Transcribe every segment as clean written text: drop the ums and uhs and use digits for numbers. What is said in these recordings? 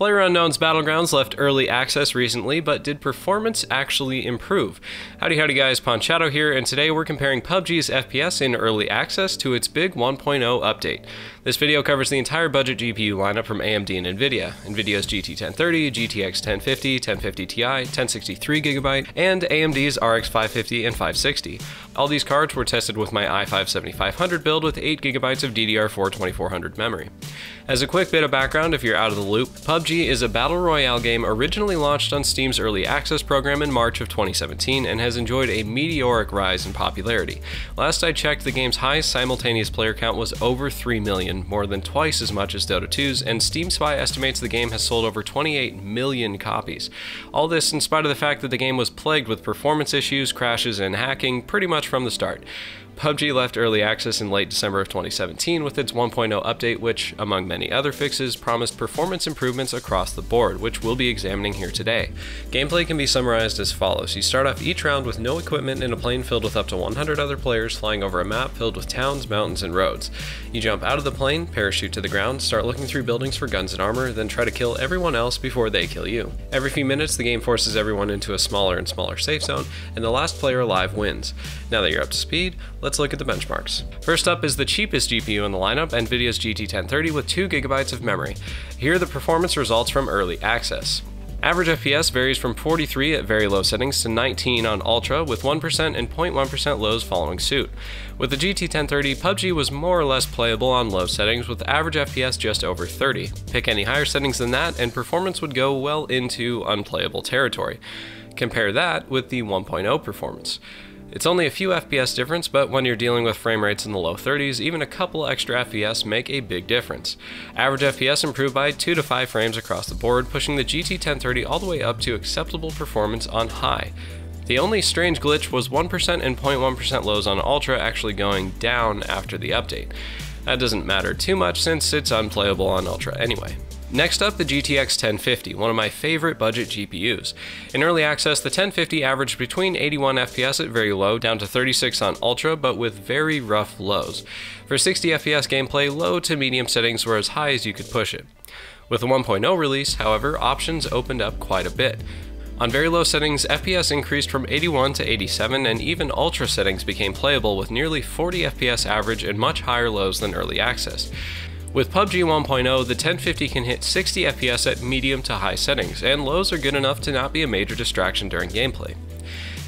PlayerUnknown's Battlegrounds left early access recently, but did performance actually improve? Howdy guys, Ponchato here, and today we're comparing PUBG's FPS in early access to its big 1.0 update. This video covers the entire budget GPU lineup from AMD and Nvidia, Nvidia's GT 1030, GTX 1050, 1050 Ti, 1063GB, and AMD's RX 550 and 560. All these cards were tested with my i5 7500 build with 8GB of DDR4 2400 memory. As a quick bit of background if you're out of the loop, PUBG is a battle royale game originally launched on Steam's early access program in March of 2017 and has enjoyed a meteoric rise in popularity. Last I checked, the game's highest simultaneous player count was over 3 million, more than twice as much as Dota 2's, and Steam Spy estimates the game has sold over 28 million copies. All this in spite of the fact that the game was plagued with performance issues, crashes, and hacking pretty much from the start. PUBG left early access in late December of 2017 with its 1.0 update, which, among many other fixes, promised performance improvements across the board, which we'll be examining here today. Gameplay can be summarized as follows. You start off each round with no equipment in a plane filled with up to 100 other players flying over a map filled with towns, mountains, and roads. You jump out of the plane, parachute to the ground, start looking through buildings for guns and armor, then try to kill everyone else before they kill you. Every few minutes, the game forces everyone into a smaller and smaller safe zone, and the last player alive wins. Now that you're up to speed, let's look at the benchmarks. First up is the cheapest GPU in the lineup, Nvidia's GT 1030 with 2GB of memory. Here are the performance results from early access. Average FPS varies from 43 at very low settings to 19 on Ultra, with 1% and 0.1% lows following suit. With the GT 1030, PUBG was more or less playable on low settings, with average FPS just over 30. Pick any higher settings than that, and performance would go well into unplayable territory. Compare that with the 1.0 performance. It's only a few FPS difference, but when you're dealing with frame rates in the low 30s, even a couple extra FPS make a big difference. Average FPS improved by 2 to 5 frames across the board, pushing the GT 1030 all the way up to acceptable performance on high. The only strange glitch was 1% and 0.1% lows on Ultra actually going down after the update. That doesn't matter too much since it's unplayable on Ultra anyway. Next up, the GTX 1050, one of my favorite budget GPUs. In early access, the 1050 averaged between 81 FPS at very low, down to 36 on Ultra, but with very rough lows. For 60 FPS gameplay, low to medium settings were as high as you could push it. With the 1.0 release, however, options opened up quite a bit. On very low settings, FPS increased from 81 to 87, and even Ultra settings became playable with nearly 40 FPS average and much higher lows than early access. With PUBG 1.0, the 1050 can hit 60 FPS at medium to high settings, and lows are good enough to not be a major distraction during gameplay.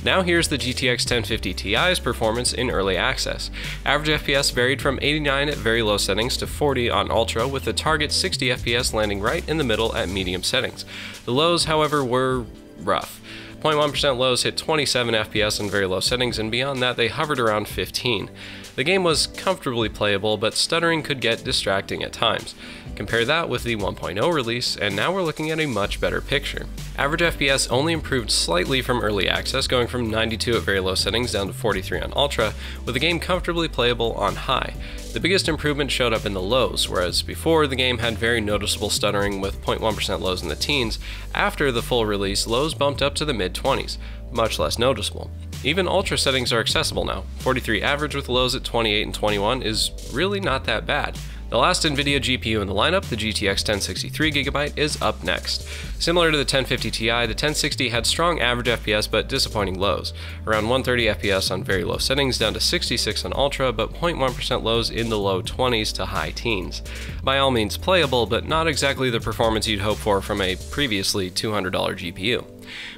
Now here's the GTX 1050 Ti's performance in early access. Average FPS varied from 89 at very low settings to 40 on Ultra, with the target 60 FPS landing right in the middle at medium settings. The lows, however, were rough. 0.1% lows hit 27 FPS in very low settings, and beyond that they hovered around 15. The game was comfortably playable, but stuttering could get distracting at times. Compare that with the 1.0 release, and now we're looking at a much better picture. Average FPS only improved slightly from early access, going from 92 at very low settings down to 43 on Ultra, with the game comfortably playable on high. The biggest improvement showed up in the lows, whereas before the game had very noticeable stuttering with 0.1% lows in the teens. After the full release, lows bumped up to the mid-20s, much less noticeable. Even Ultra settings are accessible now. 43 average with lows at 28 and 21 is really not that bad. The last Nvidia GPU in the lineup, the GTX 1063GB, is up next. Similar to the 1050 Ti, the 1060 had strong average FPS but disappointing lows. Around 130 FPS on very low settings, down to 66 on Ultra, but 0.1% lows in the low 20s to high teens. By all means playable, but not exactly the performance you'd hope for from a previously $200 GPU.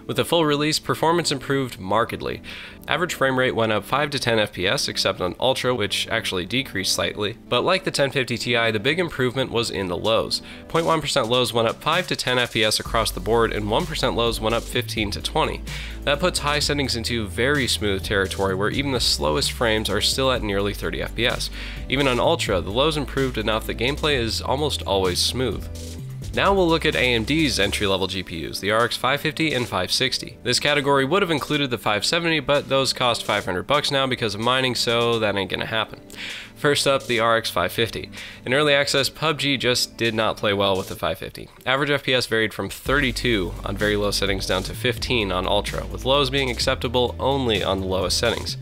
With the full release, performance improved markedly. Average frame rate went up 5 to 10 FPS, except on Ultra, which actually decreased slightly. But like the 1050 Ti, the big improvement was in the lows. 0.1% lows went up 5 to 10 FPS across the board, and 1% lows went up 15 to 20. That puts high settings into very smooth territory, where even the slowest frames are still at nearly 30 FPS. Even on Ultra, the lows improved enough that gameplay is almost always smooth. Now we'll look at AMD's entry-level GPUs, the RX 550 and 560. This category would have included the 570, but those cost $500 now because of mining, so that ain't gonna happen. First up, the RX 550. In early access, PUBG just did not play well with the 550. Average FPS varied from 32 on very low settings down to 15 on Ultra, with lows being acceptable only on the lowest settings.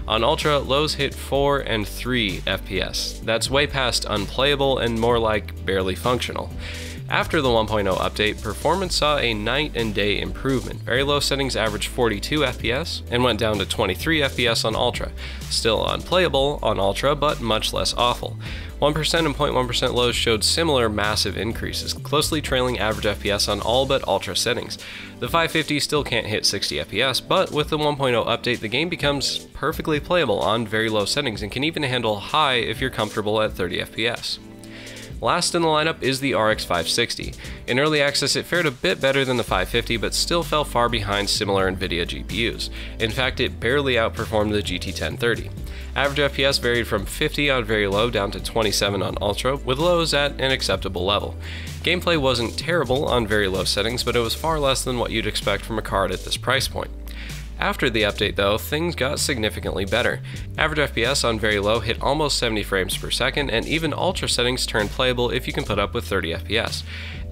On Ultra, lows hit 4 and 3 FPS. That's way past unplayable and more like barely functional. After the 1.0 update, performance saw a night and day improvement. Very low settings averaged 42 FPS and went down to 23 FPS on Ultra. Still unplayable on Ultra, but much less awful. 1% and 0.1% lows showed similar massive increases, closely trailing average FPS on all but Ultra settings. The 550 still can't hit 60 FPS, but with the 1.0 update, the game becomes perfectly playable on very low settings and can even handle high if you're comfortable at 30 FPS. Last in the lineup is the RX 560. In early access, it fared a bit better than the 550, but still fell far behind similar Nvidia GPUs. In fact, it barely outperformed the GT 1030. Average FPS varied from 50 on very low down to 27 on Ultra, with lows at an acceptable level. Gameplay wasn't terrible on very low settings, but it was far less than what you'd expect from a card at this price point. After the update though, things got significantly better. Average FPS on very low hit almost 70 frames per second, and even Ultra settings turned playable if you can put up with 30 FPS.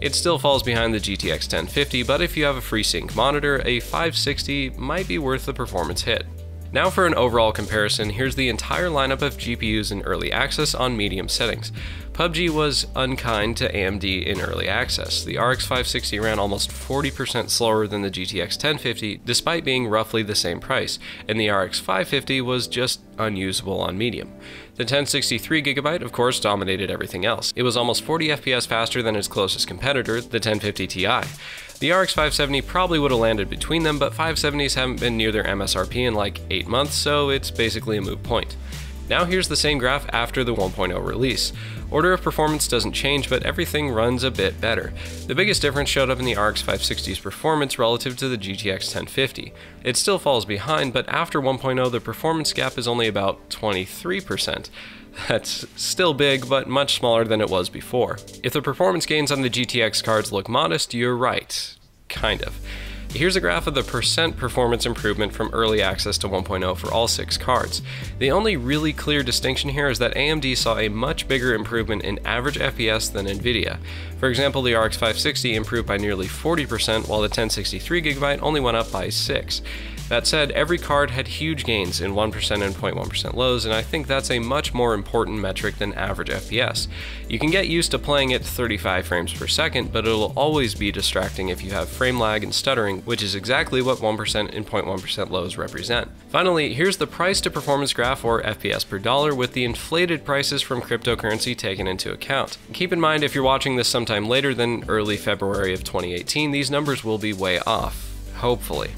It still falls behind the GTX 1050, but if you have a FreeSync monitor, a 560 might be worth the performance hit. Now for an overall comparison, here's the entire lineup of GPUs in early access on medium settings. PUBG was unkind to AMD in early access. The RX 560 ran almost 40% slower than the GTX 1050, despite being roughly the same price, and the RX 550 was just unusable on medium. The 1063GB, of course, dominated everything else. It was almost 40 FPS faster than its closest competitor, the 1050 Ti. The RX 570 probably would have landed between them, but 570s haven't been near their MSRP in like 8 months, so it's basically a moot point. Now here's the same graph after the 1.0 release. Order of performance doesn't change, but everything runs a bit better. The biggest difference showed up in the RX 560's performance relative to the GTX 1050. It still falls behind, but after 1.0 the performance gap is only about 23%. That's still big, but much smaller than it was before. If the performance gains on the GTX cards look modest, you're right. Kind of. Here's a graph of the percent performance improvement from early access to 1.0 for all 6 cards. The only really clear distinction here is that AMD saw a much bigger improvement in average FPS than Nvidia. For example, the RX 560 improved by nearly 40%, while the 1063GB only went up by 6%. That said, every card had huge gains in 1% and 0.1% lows, and I think that's a much more important metric than average FPS. You can get used to playing at 35 frames per second, but it'll always be distracting if you have frame lag and stuttering, which is exactly what 1% and 0.1% lows represent. Finally, here's the price to performance graph, or FPS per dollar, with the inflated prices from cryptocurrency taken into account. Keep in mind, if you're watching this sometime later than early February of 2018, these numbers will be way off. Hopefully.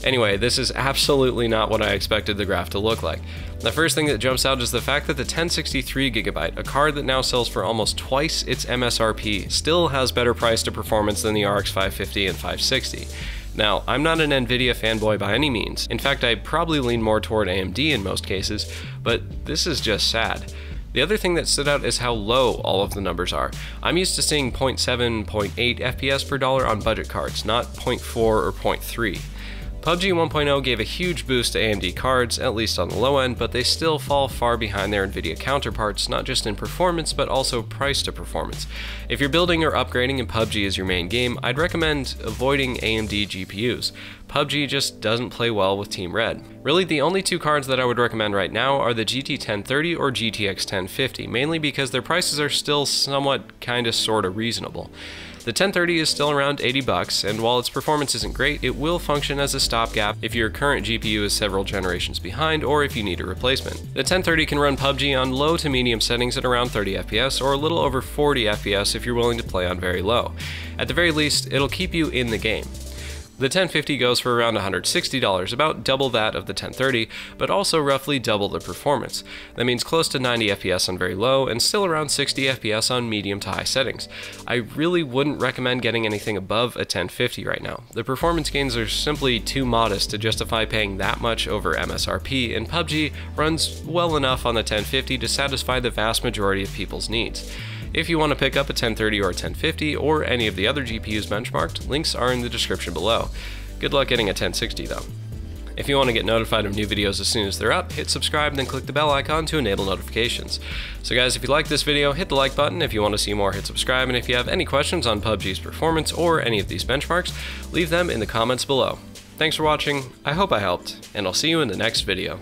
Anyway, this is absolutely not what I expected the graph to look like. The first thing that jumps out is the fact that the 1063GB, a card that now sells for almost twice its MSRP, still has better price to performance than the RX 550 and 560. Now, I'm not an Nvidia fanboy by any means. In fact, I probably lean more toward AMD in most cases, but this is just sad. The other thing that stood out is how low all of the numbers are. I'm used to seeing 0.7, 0.8 FPS per dollar on budget cards, not 0.4 or 0.3. PUBG 1.0 gave a huge boost to AMD cards, at least on the low end, but they still fall far behind their Nvidia counterparts, not just in performance, but also price to performance. If you're building or upgrading and PUBG is your main game, I'd recommend avoiding AMD GPUs. PUBG just doesn't play well with Team Red. Really, the only 2 cards that I would recommend right now are the GT 1030 or GTX 1050, mainly because their prices are still somewhat kinda sorta reasonable. The 1030 is still around $80, and while its performance isn't great, it will function as a stopgap if your current GPU is several generations behind or if you need a replacement. The 1030 can run PUBG on low to medium settings at around 30 FPS or a little over 40 FPS if you're willing to play on very low. At the very least, it'll keep you in the game. The 1050 goes for around $160, about double that of the 1030, but also roughly double the performance. That means close to 90 FPS on very low, and still around 60 FPS on medium to high settings. I really wouldn't recommend getting anything above a 1050 right now. The performance gains are simply too modest to justify paying that much over MSRP, and PUBG runs well enough on the 1050 to satisfy the vast majority of people's needs. If you want to pick up a 1030 or a 1050 or any of the other GPUs benchmarked, links are in the description below. Good luck getting a 1060 though. If you want to get notified of new videos as soon as they're up, hit subscribe and then click the bell icon to enable notifications. So guys, if you like this video, hit the like button. If you want to see more, hit subscribe, and if you have any questions on PUBG's performance or any of these benchmarks, leave them in the comments below. Thanks for watching, I hope I helped, and I'll see you in the next video.